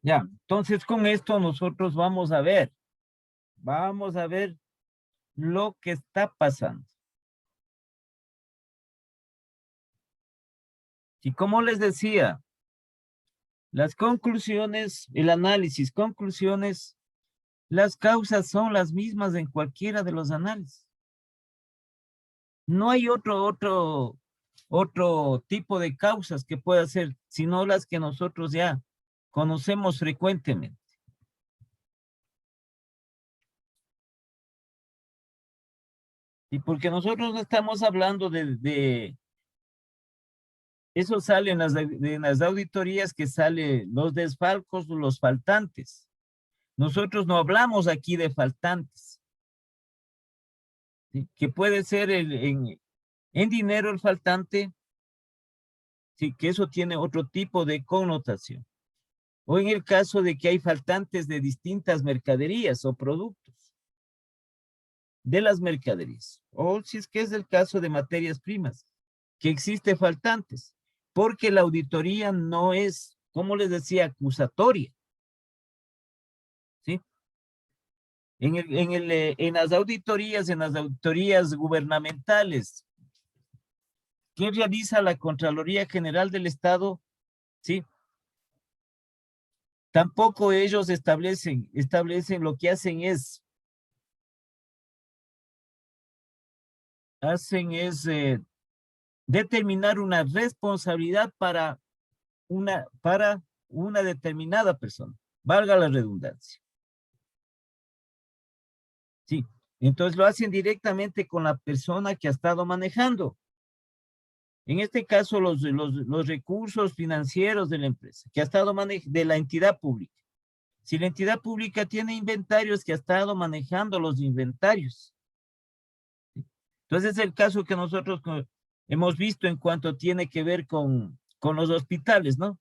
Ya, entonces con esto nosotros vamos a ver lo que está pasando. Y como les decía, las conclusiones, el análisis, conclusiones, las causas son las mismas en cualquiera de los análisis. No hay otro tipo de causas que pueda ser, sino las que nosotros ya conocemos frecuentemente. Y porque nosotros no estamos hablando eso sale en las auditorías que sale los desfalcos o los faltantes. Nosotros no hablamos aquí de faltantes, ¿sí? Que puede ser en dinero el faltante, sí, que eso tiene otro tipo de connotación. O en el caso de que hay faltantes de distintas mercaderías o productos de las mercaderías. O si es que es el caso de materias primas, que existe faltantes, porque la auditoría no es, como les decía, acusatoria, ¿sí? En las auditorías gubernamentales, ¿qué realiza la Contraloría General del Estado? Sí, tampoco ellos establecen lo que hacen es determinar una responsabilidad para una determinada persona, valga la redundancia. Sí, entonces lo hacen directamente con la persona que ha estado manejando. En este caso, los recursos financieros de la empresa, que ha estado de la entidad pública. Si la entidad pública tiene inventarios, que ha estado manejando los inventarios. Entonces, es el caso que nosotros hemos visto en cuanto tiene que ver con los hospitales, ¿no?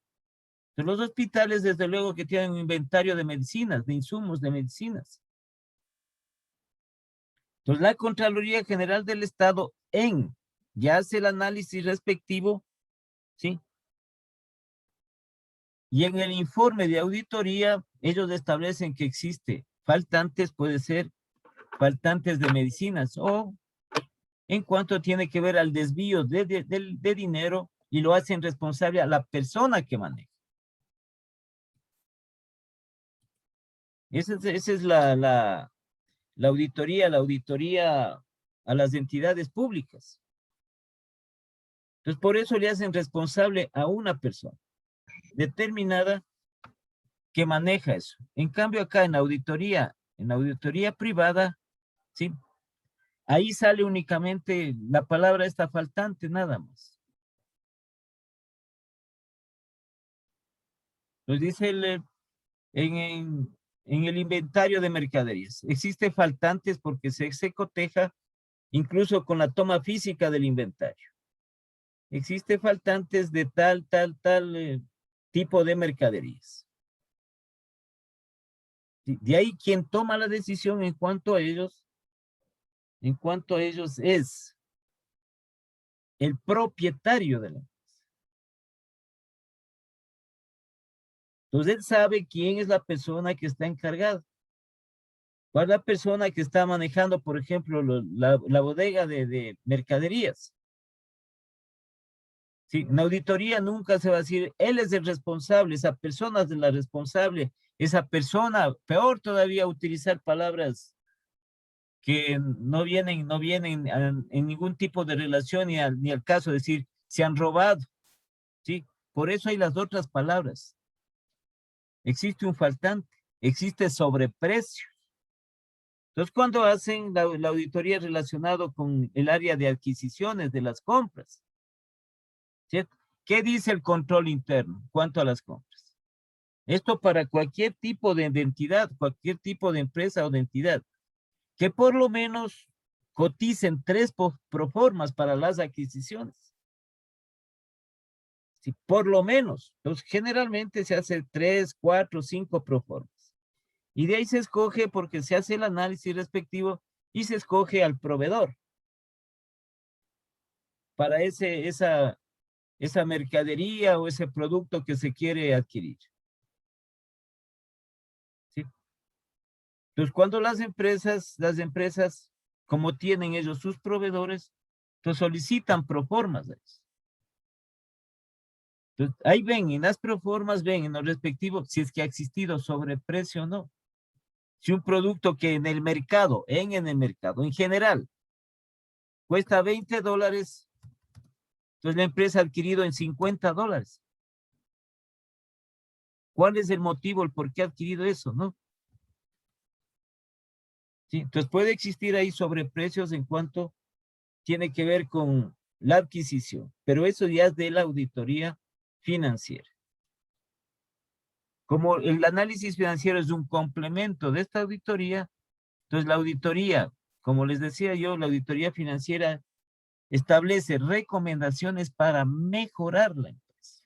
Entonces, los hospitales, desde luego, que tienen un inventario de medicinas, de insumos de medicinas. Entonces, la Contraloría General del Estado ya hace el análisis respectivo, ¿sí? Y en el informe de auditoría, ellos establecen que existe faltantes, puede ser faltantes de medicinas o en cuanto tiene que ver al desvío de dinero y lo hacen responsable a la persona que maneja. Esa es la auditoría a las entidades públicas. Entonces, por eso le hacen responsable a una persona determinada que maneja eso. En cambio, acá en la auditoría privada, ¿sí? Ahí sale únicamente la palabra esta faltante, nada más. Nos dice en el inventario de mercaderías. Existe faltantes porque se coteja incluso con la toma física del inventario. Existe faltantes de tal tipo de mercaderías. De ahí quien toma la decisión en cuanto a ellos es el propietario de la empresa. Entonces él sabe quién es la persona que está encargada. ¿Cuál es la persona que está manejando, por ejemplo, la bodega de mercaderías? Sí, en auditoría nunca se va a decir, él es el responsable, esa persona es la responsable, esa persona, peor todavía utilizar palabras que no vienen en ningún tipo de relación ni al caso, decir, se han robado, ¿sí? Por eso hay las otras palabras. Existe un faltante, existe sobreprecio. Entonces, cuando hacen la auditoría relacionado con el área de adquisiciones de las compras, ¿cierto? ¿Qué dice el control interno en cuanto a las compras? Esto para cualquier tipo de entidad, cualquier tipo de empresa o de entidad, que por lo menos coticen tres proformas para las adquisiciones. Sí, por lo menos. Entonces, generalmente se hace tres, cuatro, cinco proformas. Y de ahí se escoge porque se hace el análisis respectivo y se escoge al proveedor para esa mercadería o ese producto que se quiere adquirir. Entonces, cuando las empresas, como tienen ellos sus proveedores, entonces solicitan proformas. Entonces, ahí ven, en las proformas ven en los respectivos si es que ha existido sobreprecio o no. Si un producto que en el mercado, en general, cuesta $20, entonces la empresa ha adquirido en $50. ¿Cuál es el motivo, el por qué ha adquirido eso, no? Sí, entonces puede existir ahí sobreprecios en cuanto tiene que ver con la adquisición, pero eso ya es de la auditoría financiera. Como el análisis financiero es un complemento de esta auditoría, entonces la auditoría, como les decía yo, la auditoría financiera establece recomendaciones para mejorar la empresa.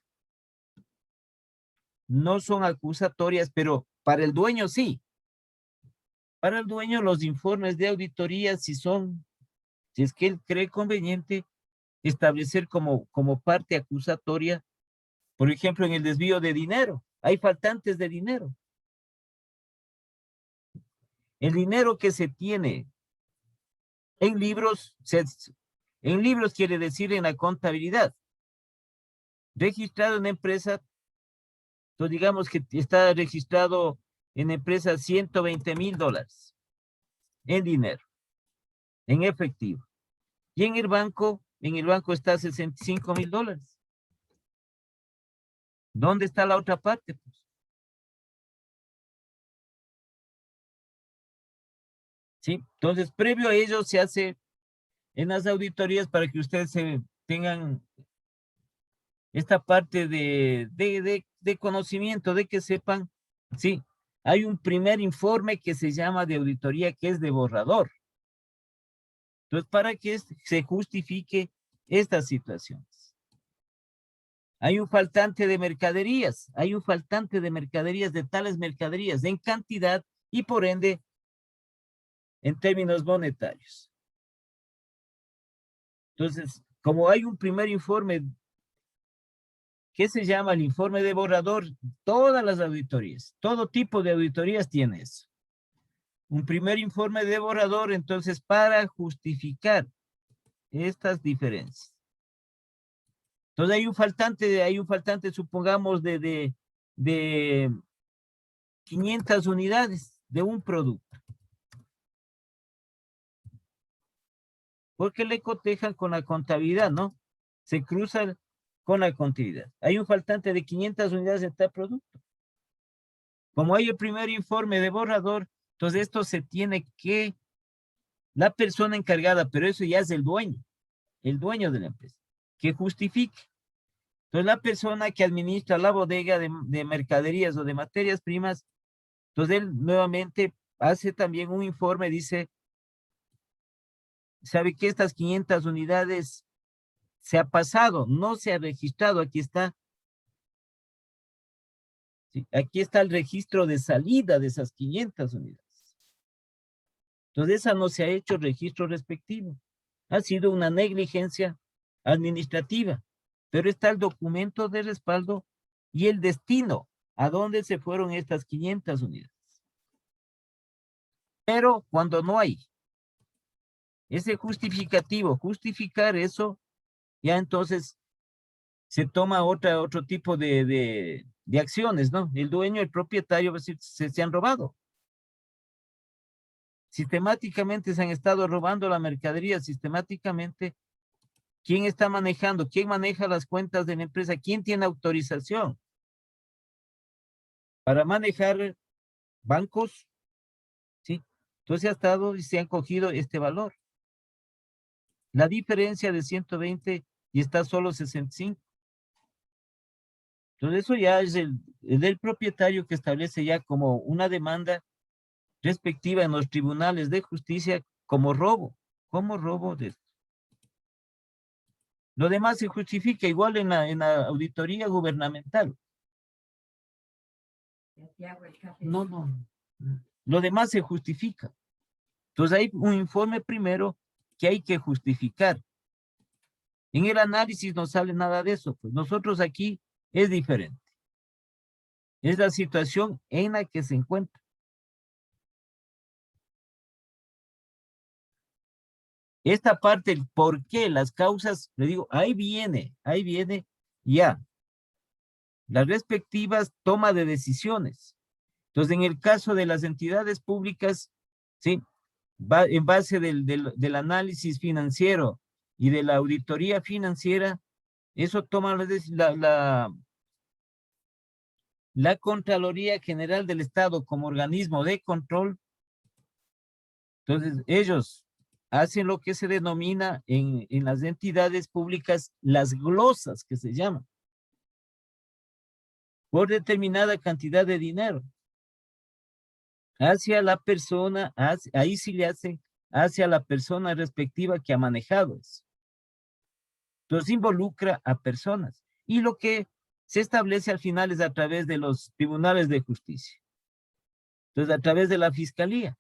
No son acusatorias, pero para el dueño sí. Para el dueño los informes de auditoría si es que él cree conveniente establecer como parte acusatoria, por ejemplo, en el desvío de dinero. Hay faltantes de dinero. El dinero que se tiene en libros, en libros quiere decir en la contabilidad. Registrado en empresa, entonces digamos que está registrado en empresa $120,000 en dinero, en efectivo. Y en el banco está $65,000. ¿Dónde está la otra parte? Pues? ¿Sí? Entonces, previo a ello se hace en las auditorías para que ustedes tengan esta parte de conocimiento, de que sepan, sí, hay un primer informe que se llama de auditoría que es de borrador. Entonces, para que se justifique estas situaciones. Hay un faltante de mercaderías, de tales mercaderías en cantidad y por ende en términos monetarios. Entonces, como hay un primer informe que se llama el informe de borrador, todas las auditorías, todo tipo de auditorías tiene eso. Un primer informe de borrador, entonces, para justificar estas diferencias. Entonces hay un faltante, supongamos, de 500 unidades de un producto. Porque le cotejan con la contabilidad, ¿no? Se cruzan con la contabilidad. Hay un faltante de 500 unidades de tal producto. Como hay el primer informe de borrador, entonces esto se tiene que, la persona encargada, pero eso ya es el dueño de la empresa, que justifique. Entonces la persona que administra la bodega de mercaderías o de materias primas, entonces él nuevamente hace también un informe, dice, sabe que estas 500 unidades se ha pasado, no se ha registrado, aquí está. ¿Sí? Aquí está el registro de salida de esas 500 unidades. Entonces esa no se ha hecho registro respectivo. Ha sido una negligencia administrativa, pero está el documento de respaldo y el destino, a dónde se fueron estas 500 unidades. Pero cuando no hay ese justificativo, justificar eso, ya entonces se toma otro tipo de acciones, ¿no? El dueño, el propietario, se han robado. Sistemáticamente se han estado robando la mercadería, sistemáticamente. ¿Quién está manejando? ¿Quién maneja las cuentas de la empresa? ¿Quién tiene autorización para manejar bancos? ¿Sí? Entonces ha estado y se han cogido este valor. La diferencia de 120 y está solo 65. Entonces eso ya es el del propietario que establece ya como una demanda respectiva en los tribunales de justicia como robo de esto. Lo demás se justifica igual en la auditoría gubernamental. No. Lo demás se justifica. Entonces hay un informe primero que hay que justificar. En el análisis no sale nada de eso. Pues nosotros aquí es diferente. Es la situación en la que se encuentra. esta parte, el por qué, las causas, le digo, ahí viene ya, las respectivas toma de decisiones. Entonces, en el caso de las entidades públicas, ¿sí? Va, en base del análisis financiero y de la auditoría financiera, eso toma la Contraloría General del Estado como organismo de control. Entonces, ellos hacen lo que se denomina en las entidades públicas las glosas, que se llaman, por determinada cantidad de dinero hacia la persona, ahí sí le hacen hacia la persona respectiva que ha manejado eso. Entonces involucra a personas. Y lo que se establece al final es a través de los tribunales de justicia. Entonces, a través de la fiscalía,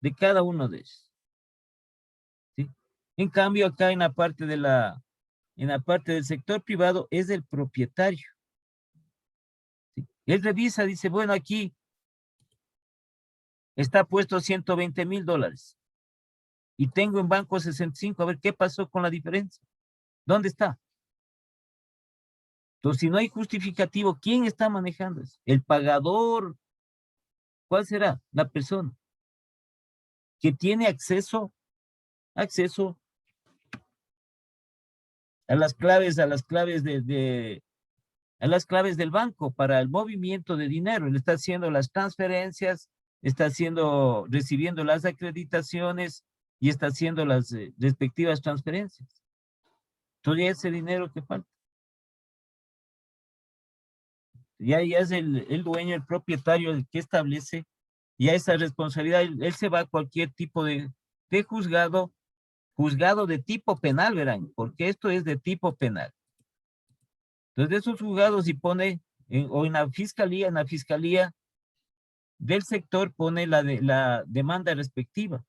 de cada uno de ellos. ¿Sí? En cambio, acá en la parte del sector privado es el propietario. ¿Sí? Él revisa, dice, bueno, aquí está puesto $120,000 y tengo en banco 65, a ver qué pasó con la diferencia. ¿Dónde está? Entonces, si no hay justificativo, ¿quién está manejando eso? ¿El pagador? ¿Cuál será? La persona que tiene acceso a las claves a las claves del banco para el movimiento de dinero. Él está haciendo las transferencias, está recibiendo las acreditaciones y está haciendo las respectivas transferencias. Todo ese dinero que falta. Ya es el dueño, el propietario, el que establece ya esa responsabilidad. Él se va a cualquier tipo de juzgado de tipo penal, verán, porque esto es de tipo penal. Entonces, de esos juzgados, y pone, o en la fiscalía del sector pone la demanda respectiva.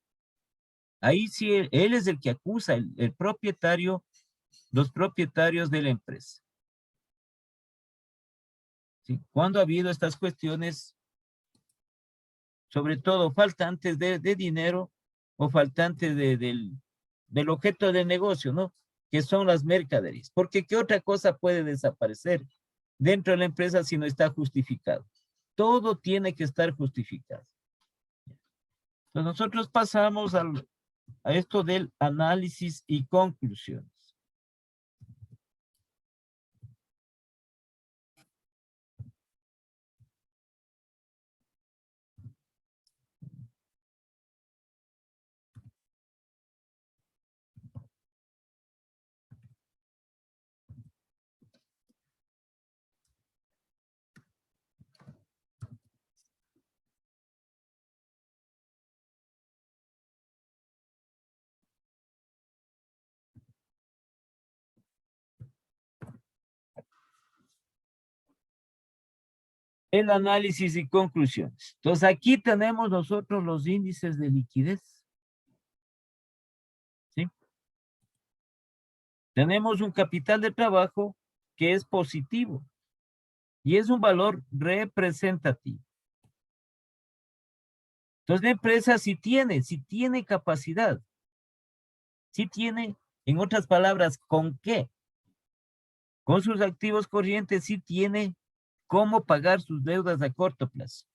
Ahí sí, él es el que acusa, el propietario, los propietarios de la empresa. ¿Sí? Cuando ha habido estas cuestiones, sobre todo faltantes de dinero o faltantes del objeto de negocio, ¿no? Que son las mercaderías. Porque ¿qué otra cosa puede desaparecer dentro de la empresa si no está justificado? Todo tiene que estar justificado. Entonces nosotros pasamos a esto del análisis y conclusiones. El análisis y conclusiones. Entonces aquí tenemos nosotros los índices de liquidez. ¿Sí? Tenemos un capital de trabajo que es positivo y es un valor representativo. Entonces la empresa sí tiene capacidad, sí tiene, en otras palabras, ¿con qué? Con sus activos corrientes sí tiene cómo pagar sus deudas a corto plazo,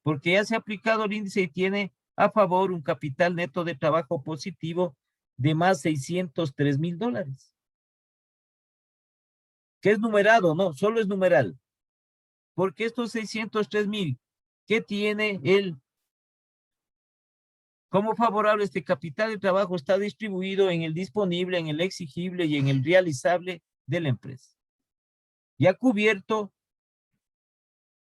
porque ya se ha aplicado el índice y tiene a favor un capital neto de trabajo positivo de más $603,000. Que es numerado, no, solo es numeral. Porque estos 603,000, ¿qué tiene él? Como favorable este capital de trabajo está distribuido en el disponible, en el exigible y en el realizable de la empresa. Y ha cubierto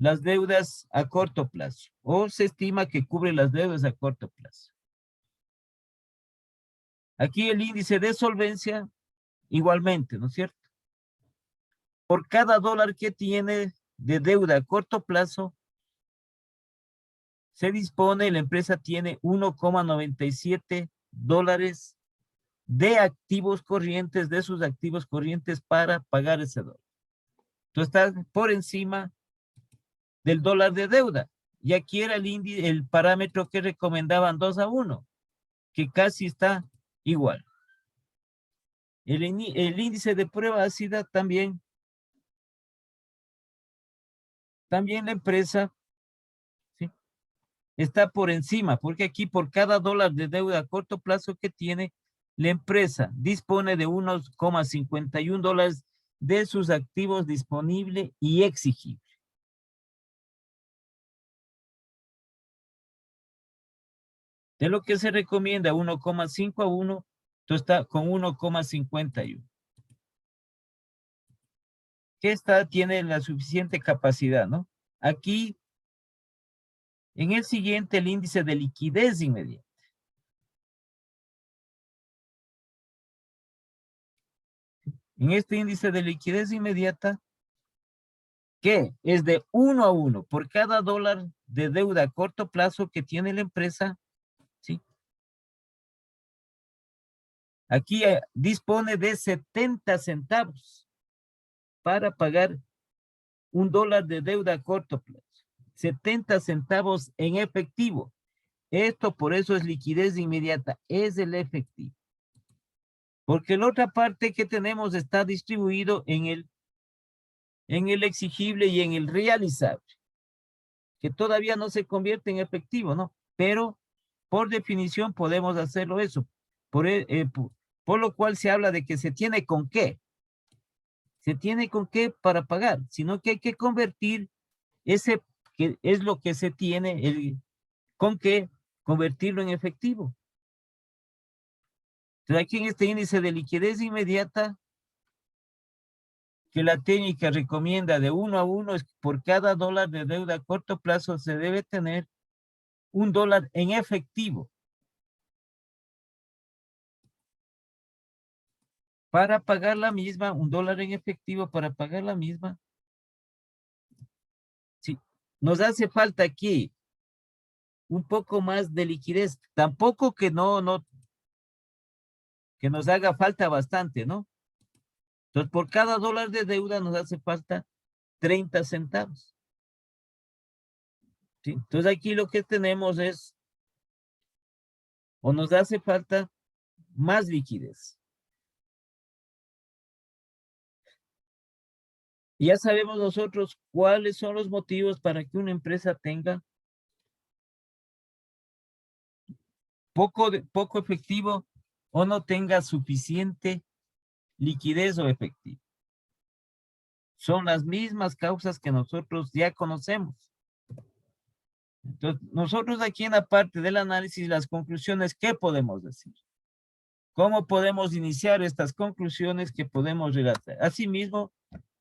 las deudas a corto plazo, o se estima que cubre las deudas a corto plazo. Aquí el índice de solvencia, igualmente, ¿no es cierto? Por cada dólar que tiene de deuda a corto plazo, se dispone, la empresa tiene 1,97 dólares de activos corrientes, de sus activos corrientes para pagar ese dólar. Entonces está por encima del dólar de deuda. Y aquí era el parámetro que recomendaban 2 a 1, que casi está igual. El índice de prueba ácida también la empresa, ¿sí?, está por encima, porque aquí por cada dólar de deuda a corto plazo que tiene, la empresa dispone de unos $1,51 de sus activos disponibles y exigibles. De lo que se recomienda 1,5 a 1, tú estás con 1,51. Que tiene la suficiente capacidad, ¿no? Aquí, en el siguiente, el índice de liquidez inmediata. En este índice de liquidez inmediata, que es de 1 a 1 por cada dólar de deuda a corto plazo que tiene la empresa, ¿sí? Aquí dispone de 70 centavos para pagar $1 de deuda a corto plazo. 70 centavos en efectivo. Esto por eso es liquidez inmediata, es el efectivo. Porque la otra parte que tenemos está distribuido en el exigible y en el realizable, que todavía no se convierte en efectivo, ¿no? Pero por definición podemos hacerlo eso. Por lo cual se habla de que se tiene con qué. Se tiene con qué para pagar, sino que hay que convertir ese, que es lo que se tiene, con qué convertirlo en efectivo. Entonces aquí en este índice de liquidez inmediata, que la técnica recomienda de 1 a 1, es por cada dólar de deuda a corto plazo se debe tener $1 en efectivo para pagar la misma, $1 en efectivo para pagar la misma. Sí, nos hace falta aquí un poco más de liquidez, tampoco que que nos haga falta bastante, ¿no? Entonces, por cada dólar de deuda nos hace falta 30 centavos. ¿Sí? Entonces, aquí lo que tenemos es, o nos hace falta más liquidez. Y ya sabemos nosotros cuáles son los motivos para que una empresa tenga poco efectivo o no tenga suficiente liquidez o efectivo. Son las mismas causas que nosotros ya conocemos. Entonces, nosotros aquí en la parte del análisis, las conclusiones, ¿qué podemos decir? ¿Cómo podemos iniciar estas conclusiones que podemos relatar? Asimismo,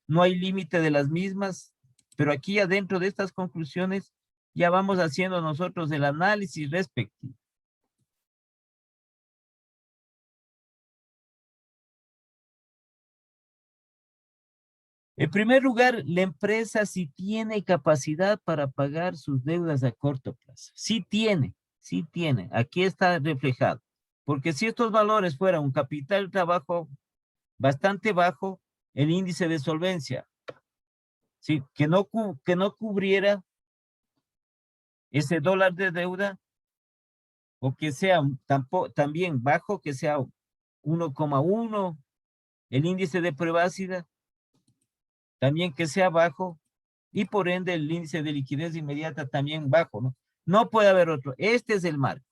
no hay límite de las mismas, pero aquí adentro de estas conclusiones ya vamos haciendo nosotros el análisis respectivo. En primer lugar, la empresa sí tiene capacidad para pagar sus deudas a corto plazo. Sí tiene. Aquí está reflejado. Porque si estos valores fueran un capital de trabajo bastante bajo, el índice de solvencia, ¿sí?, que no cubriera ese dólar de deuda, o que sea también bajo, que sea 1,1, el índice de prueba ácida, también que sea bajo, y por ende el índice de liquidez inmediata también bajo, ¿no? No puede haber otro. Este es el marco.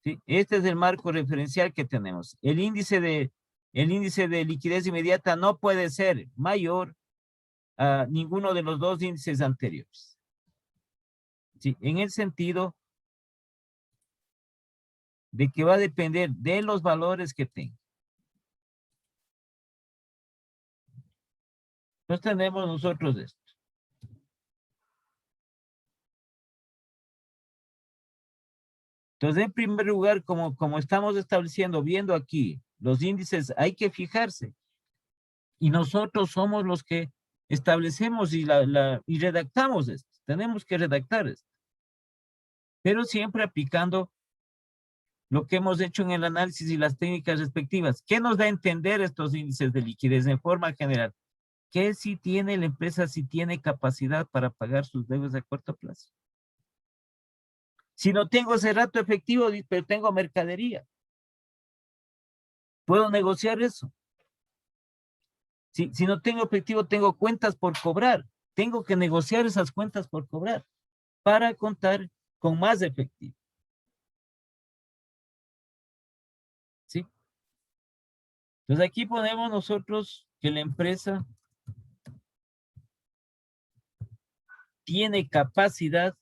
¿Sí? Este es el marco referencial que tenemos. El índice de liquidez inmediata no puede ser mayor a ninguno de los dos índices anteriores. ¿Sí? En el sentido de que va a depender de los valores que tenga. Entonces tenemos nosotros esto. Entonces, en primer lugar, como estamos estableciendo, viendo aquí, los índices hay que fijarse. Y nosotros somos los que establecemos y redactamos esto. Tenemos que redactar esto. Pero siempre aplicando lo que hemos hecho en el análisis y las técnicas respectivas. ¿Qué nos da a entender estos índices de liquidez en forma general? Que si tiene la empresa, si tiene capacidad para pagar sus deudas a corto plazo. Si no tengo ese rato efectivo, pero tengo mercadería, ¿puedo negociar eso? Si no tengo efectivo, tengo cuentas por cobrar. Tengo que negociar esas cuentas por cobrar para contar con más efectivo. ¿Sí? Entonces aquí ponemos nosotros que la empresa tiene capacidad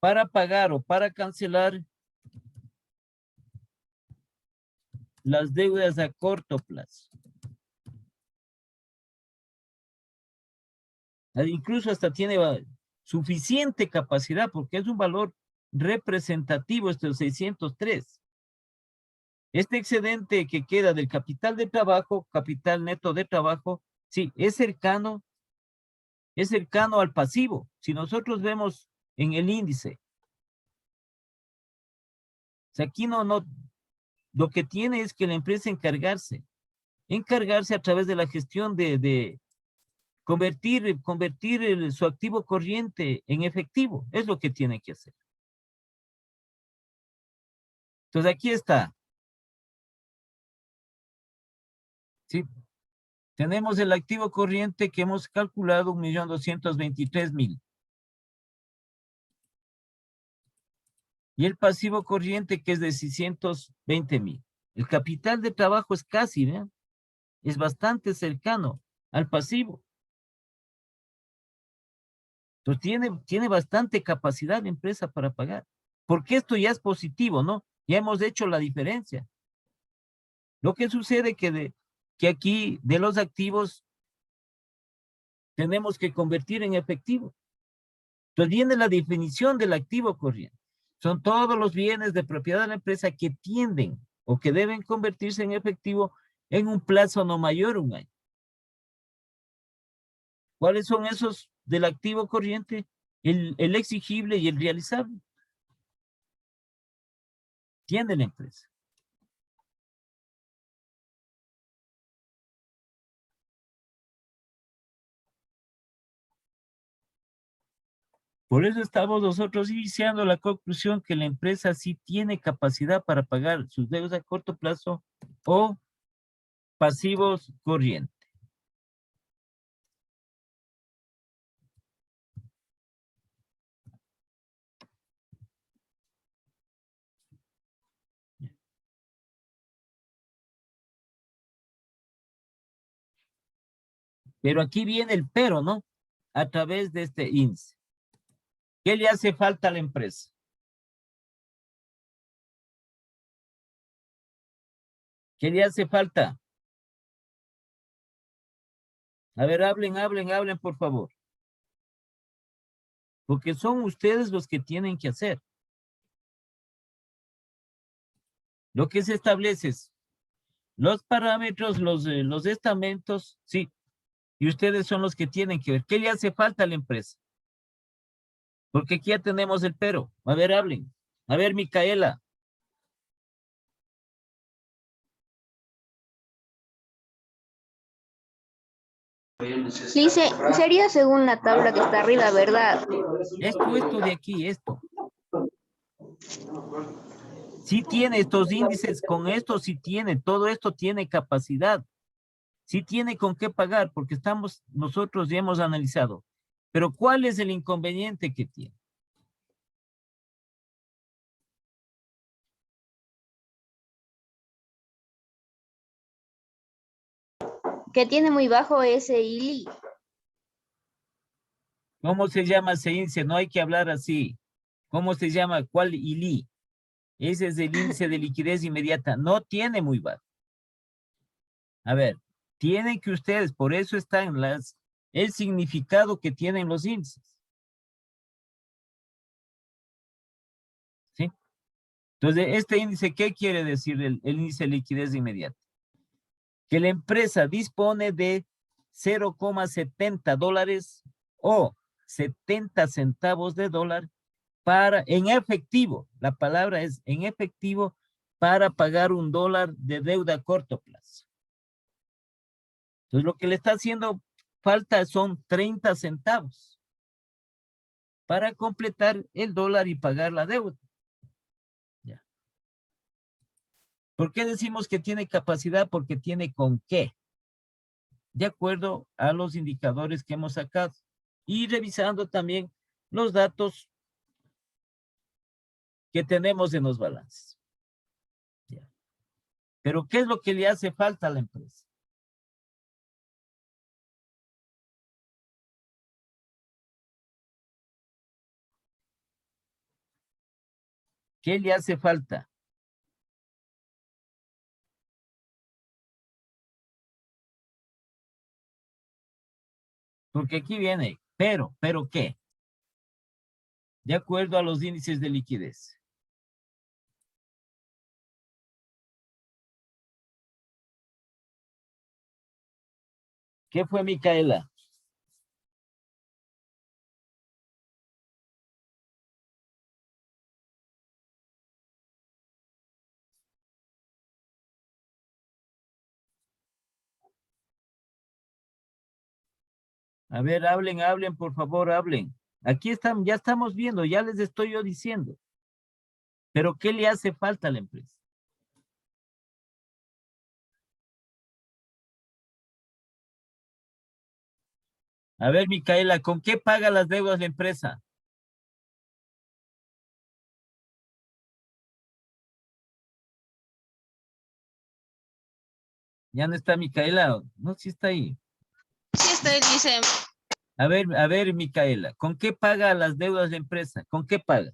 para pagar o para cancelar las deudas a corto plazo. Incluso hasta tiene suficiente capacidad porque es un valor representativo este 603. Este excedente que queda del capital de trabajo, capital neto de trabajo, sí, es cercano al pasivo. Si nosotros vemos en el índice, o sea, aquí no, lo que tiene es que la empresa encargarse a través de la gestión de convertir su activo corriente en efectivo, es lo que tiene que hacer. Entonces aquí está. ¿Sí? Tenemos el activo corriente que hemos calculado 1.223.000. Y el pasivo corriente que es de 620.000. El capital de trabajo es casi, ¿vean? Es bastante cercano al pasivo. Entonces tiene bastante capacidad la empresa para pagar. Porque esto ya es positivo, ¿no? Ya hemos hecho la diferencia. Lo que sucede que aquí de los activos tenemos que convertir en efectivo. Entonces viene la definición del activo corriente. Son todos los bienes de propiedad de la empresa que tienden o que deben convertirse en efectivo en un plazo no mayor a un año. ¿Cuáles son esos del activo corriente? El exigible y el realizable. Tiene la empresa. Por eso estamos nosotros iniciando la conclusión que la empresa sí tiene capacidad para pagar sus deudas a corto plazo o pasivos corrientes. Pero aquí viene el pero, ¿no? A través de este índice. ¿Qué le hace falta a la empresa? ¿Qué le hace falta? A ver, hablen, por favor. Porque son ustedes los que tienen que hacer. Lo que se establece es los parámetros, los estamentos, sí. Y ustedes son los que tienen que ver. ¿Qué le hace falta a la empresa? Porque aquí ya tenemos el pero. A ver, hablen. A ver, Micaela. Dice, sería según la tabla que está arriba, ¿verdad? Esto de aquí, esto. Sí tiene estos índices, con esto sí tiene, todo esto tiene capacidad. Sí tiene con qué pagar, porque nosotros ya hemos analizado. Pero ¿cuál es el inconveniente que tiene? Que tiene muy bajo ese ILI. ¿Cómo se llama ese índice? No hay que hablar así. ¿Cómo se llama? ¿Cuál ILI? Ese es el índice de liquidez inmediata. No tiene muy bajo. A ver, tienen que ustedes, por eso están el significado que tienen los índices. ¿Sí? Entonces, este índice, ¿qué quiere decir el índice de liquidez inmediata? Que la empresa dispone de $0,70 o 70 centavos de dólar en efectivo, la palabra es en efectivo, para pagar $1 de deuda a corto plazo. Entonces, lo que le está haciendo falta son 30 centavos para completar el dólar y pagar la deuda. Ya. ¿Por qué decimos que tiene capacidad? Porque tiene con qué, de acuerdo a los indicadores que hemos sacado. Y revisando también los datos que tenemos en los balances. Ya. Pero ¿qué es lo que le hace falta a la empresa? ¿Qué le hace falta? Porque aquí viene, ¿pero qué? De acuerdo a los índices de liquidez. ¿Qué fue, Micaela? A ver, hablen, por favor, hablen. Aquí están, ya estamos viendo, ya les estoy yo diciendo. Pero ¿qué le hace falta a la empresa? A ver, Micaela, ¿con qué paga las deudas la empresa? Ya no está Micaela, no, sí está ahí. Sí, está el ICM. A ver, Micaela, ¿con qué paga las deudas la empresa? ¿Con qué paga?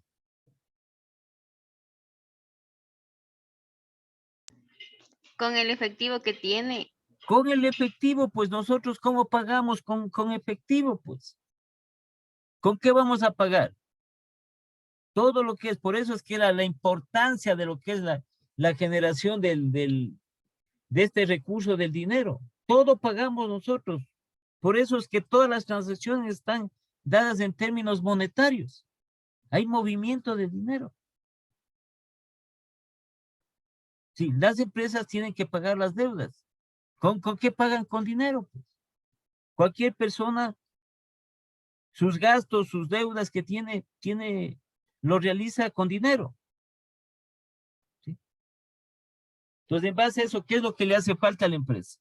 Con el efectivo que tiene. Con el efectivo, pues nosotros, ¿cómo pagamos con efectivo? Pues, ¿con qué vamos a pagar? Todo lo que es, por eso es que la importancia de lo que es la generación de este recurso del dinero. Todo pagamos nosotros. Por eso es que todas las transacciones están dadas en términos monetarios. Hay movimiento de dinero. Sí, las empresas tienen que pagar las deudas. ¿Con qué pagan? Con dinero. Pues. Cualquier persona, sus gastos, sus deudas que lo realiza con dinero. ¿Sí? Entonces, en base a eso, ¿qué es lo que le hace falta a la empresa?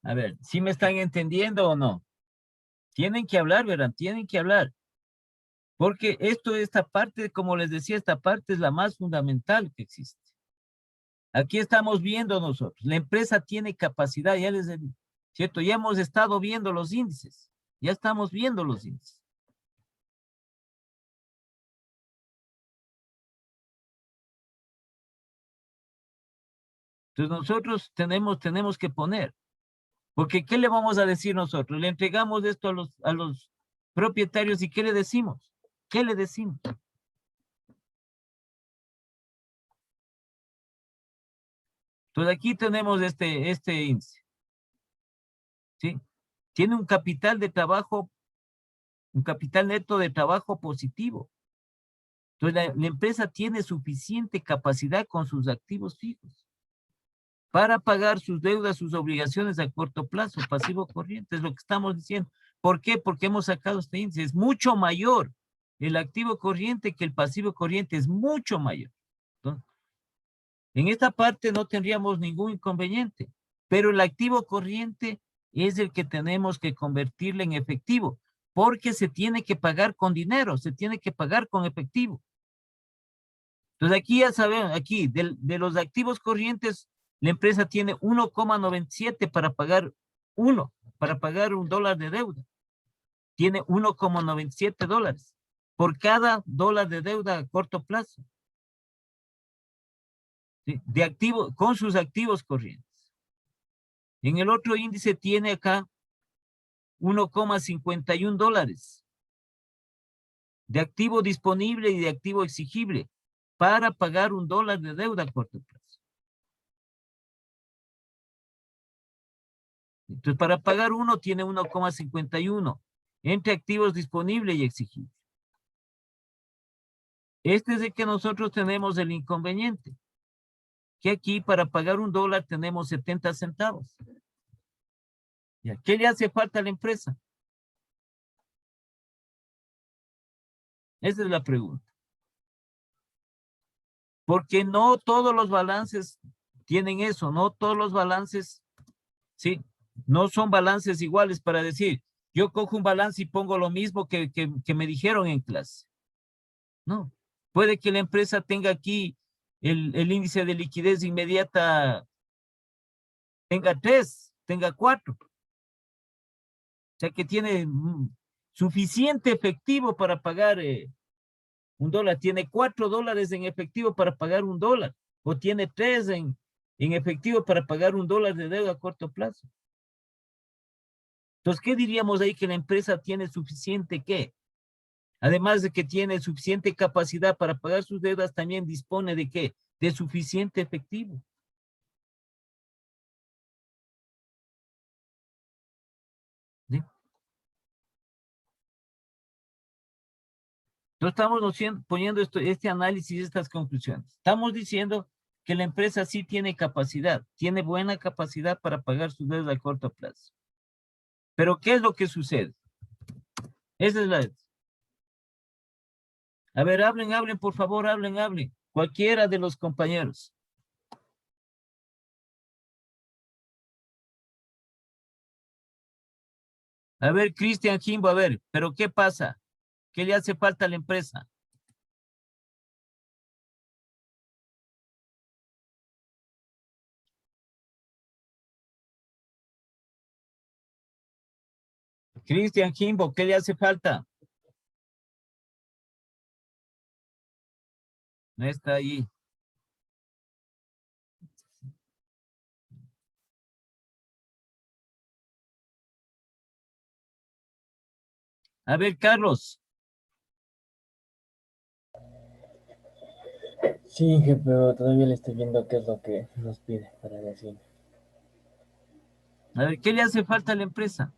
A ver, ¿sí me están entendiendo o no? Tienen que hablar, ¿verdad? Tienen que hablar. Porque esta parte, como les decía, esta parte es la más fundamental que existe. Aquí estamos viendo nosotros. La empresa tiene capacidad, ya les digo, ¿cierto? Ya hemos estado viendo los índices. Ya estamos viendo los índices. Entonces nosotros tenemos que poner. Porque ¿qué le vamos a decir nosotros? Le entregamos esto a los propietarios y ¿qué le decimos? ¿Qué le decimos? Entonces aquí tenemos este índice. ¿Sí? Tiene un capital de trabajo, un capital neto de trabajo positivo. Entonces la empresa tiene suficiente capacidad con sus activos fijos para pagar sus deudas, sus obligaciones a corto plazo, pasivo corriente, es lo que estamos diciendo. ¿Por qué? Porque hemos sacado este índice, es mucho mayor el activo corriente que el pasivo corriente, es mucho mayor. Entonces, en esta parte no tendríamos ningún inconveniente, pero el activo corriente es el que tenemos que convertirle en efectivo, porque se tiene que pagar con dinero, se tiene que pagar con efectivo. Entonces aquí ya saben, aquí de los activos corrientes, la empresa tiene 1,97 para pagar $1 de deuda. Tiene 1,97 dólares por cada dólar de deuda a corto plazo. ¿Sí? Con sus activos corrientes. En el otro índice tiene acá 1,51 dólares de activo disponible y de activo exigible para pagar $1 de deuda a corto plazo. Entonces, para pagar uno tiene 1,51 entre activos disponibles y exigibles. Este es el que nosotros tenemos el inconveniente. Que aquí para pagar $1 tenemos 70 centavos. ¿Ya? ¿Qué le hace falta a la empresa? Esa es la pregunta. Porque no todos los balances tienen eso, no todos los balances, sí, no son balances iguales para decir, yo cojo un balance y pongo lo mismo que me dijeron en clase. No, puede que la empresa tenga aquí el índice de liquidez inmediata, tenga 3, tenga 4. O sea que tiene suficiente efectivo para pagar $1. Tiene $4 en efectivo para pagar $1. O tiene 3 en efectivo para pagar $1 de deuda a corto plazo. Entonces, ¿qué diríamos ahí? Que la empresa tiene suficiente ¿qué? Además de que tiene suficiente capacidad para pagar sus deudas, también dispone de ¿qué? De suficiente efectivo. ¿Sí? Entonces estamos poniendo este análisis, estas conclusiones. Estamos diciendo que la empresa sí tiene capacidad, tiene buena capacidad para pagar sus deudas a corto plazo. Pero ¿qué es lo que sucede? Esa es la... A ver, hablen, por favor, hablen. Cualquiera de los compañeros. A ver, Cristian Jimbo, a ver, ¿pero qué pasa? ¿Qué le hace falta a la empresa? Cristian Jimbo, ¿qué le hace falta? No está ahí. A ver, Carlos. Sí, Inge, pero todavía le estoy viendo qué es lo que nos pide para decir. A ver, ¿qué le hace falta a la empresa?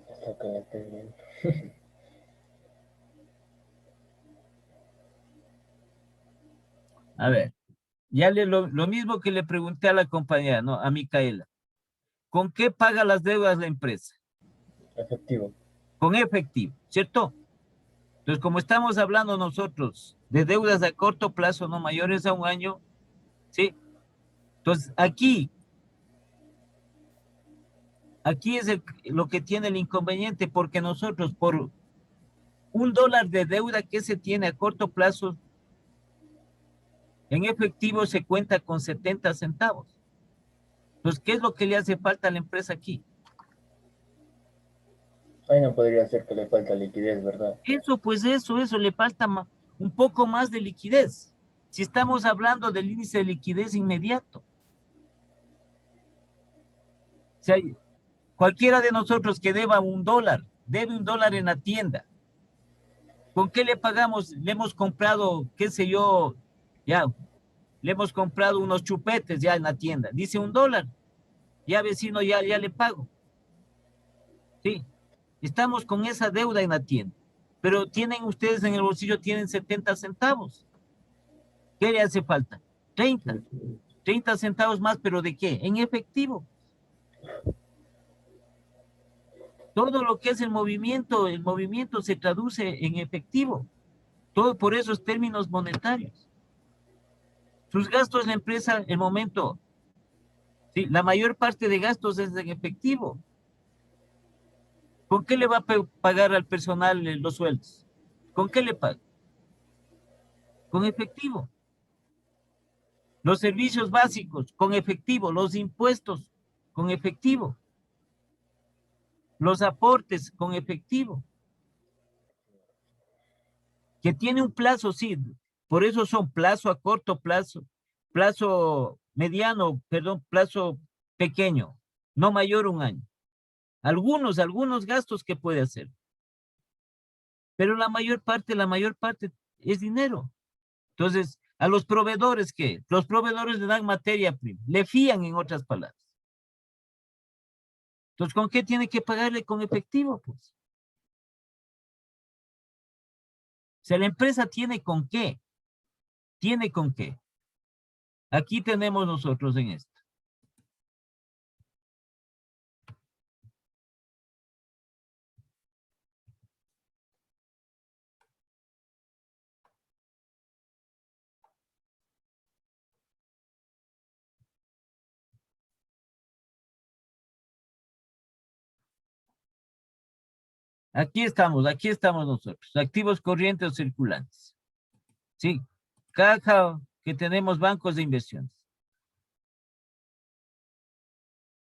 Es lo que le estoy viendo. A ver, ya lo mismo que le pregunté a la compañera, ¿no? A Micaela. ¿Con qué paga las deudas la empresa? Efectivo. Con efectivo, ¿cierto? Entonces, como estamos hablando nosotros de deudas a corto plazo, no mayores a un año, ¿sí? Entonces, aquí es lo que tiene el inconveniente, porque nosotros por $1 de deuda que se tiene a corto plazo, en efectivo se cuenta con 70 centavos. Entonces, ¿qué es lo que le hace falta a la empresa aquí? Ahí no podría ser que le falta liquidez, ¿verdad? Eso, pues eso, le falta un poco más de liquidez. Si estamos hablando del índice de liquidez inmediato. O sea, cualquiera de nosotros que deba debe $1 en la tienda. ¿Con qué le pagamos? Le hemos comprado, qué sé yo, ya, le hemos comprado unos chupetes ya en la tienda. Dice $1. Ya vecino, ya le pago. Sí, estamos con esa deuda en la tienda. Pero tienen ustedes en el bolsillo, tienen 70 centavos. ¿Qué le hace falta? 30 centavos más, pero ¿de qué? En efectivo. Todo lo que es el movimiento se traduce en efectivo. Todo por esos términos monetarios. Sus gastos, la empresa, el momento, sí, la mayor parte de gastos es en efectivo. ¿Con qué le va a pagar al personal los sueldos? ¿Con qué le paga? Con efectivo. Los servicios básicos, con efectivo. Los impuestos, con efectivo. Los aportes, con efectivo. Que tiene un plazo, sí. Por eso son plazo a corto plazo, plazo mediano, perdón, plazo pequeño, no mayor a un año. Algunos gastos que puede hacer. Pero la mayor parte es dinero. Entonces, A los proveedores, ¿qué? Los proveedores le dan materia prima, le fían, en otras palabras. Entonces, ¿con qué tiene que pagarle? Con efectivo, pues. O sea, la empresa tiene con qué. Tiene con qué. Aquí tenemos nosotros en esto. Aquí estamos nosotros. Activos corrientes o circulantes. Sí, caja que tenemos bancos de inversiones.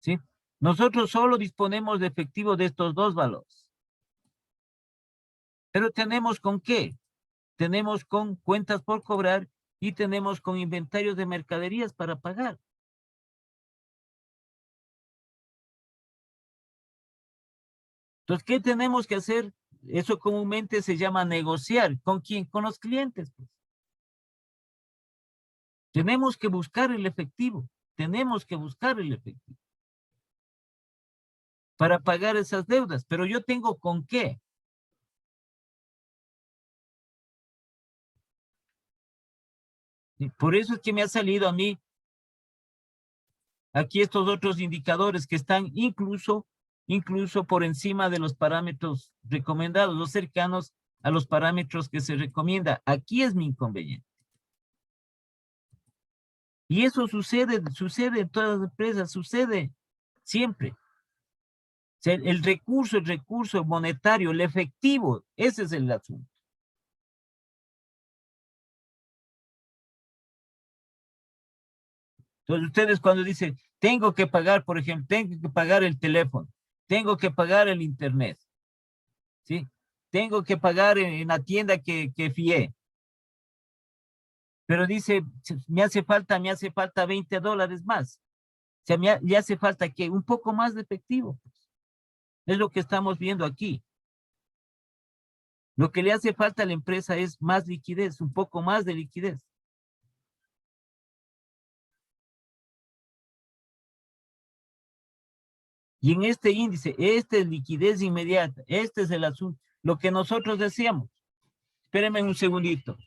¿Sí? Nosotros solo disponemos de efectivo de estos dos valores. Pero tenemos con qué. Tenemos con cuentas por cobrar y tenemos con inventarios de mercaderías para pagar. Entonces, ¿qué tenemos que hacer? Eso comúnmente se llama negociar. ¿Con quién? Con los clientes, pues. Tenemos que buscar el efectivo. Tenemos que buscar el efectivo para pagar esas deudas. Pero yo tengo con qué. Y por eso es que me ha salido a mí aquí estos otros indicadores que están incluso por encima de los parámetros recomendados, los cercanos a los parámetros que se recomienda. Aquí es mi inconveniente. Y eso sucede en todas las empresas, sucede siempre. O sea, el recurso monetario, el efectivo, ese es el asunto. Entonces ustedes cuando dicen, tengo que pagar, por ejemplo, tengo que pagar el teléfono, tengo que pagar el internet, ¿sí? Tengo que pagar en la tienda que fié. Pero dice, me hace falta $20 más. O sea, le hace falta que un poco más de efectivo. Pues. Es lo que estamos viendo aquí. Lo que le hace falta a la empresa es más liquidez, un poco más de liquidez. Y en este índice, esta es liquidez inmediata, este es el asunto, lo que nosotros decíamos. Espérenme un segundito.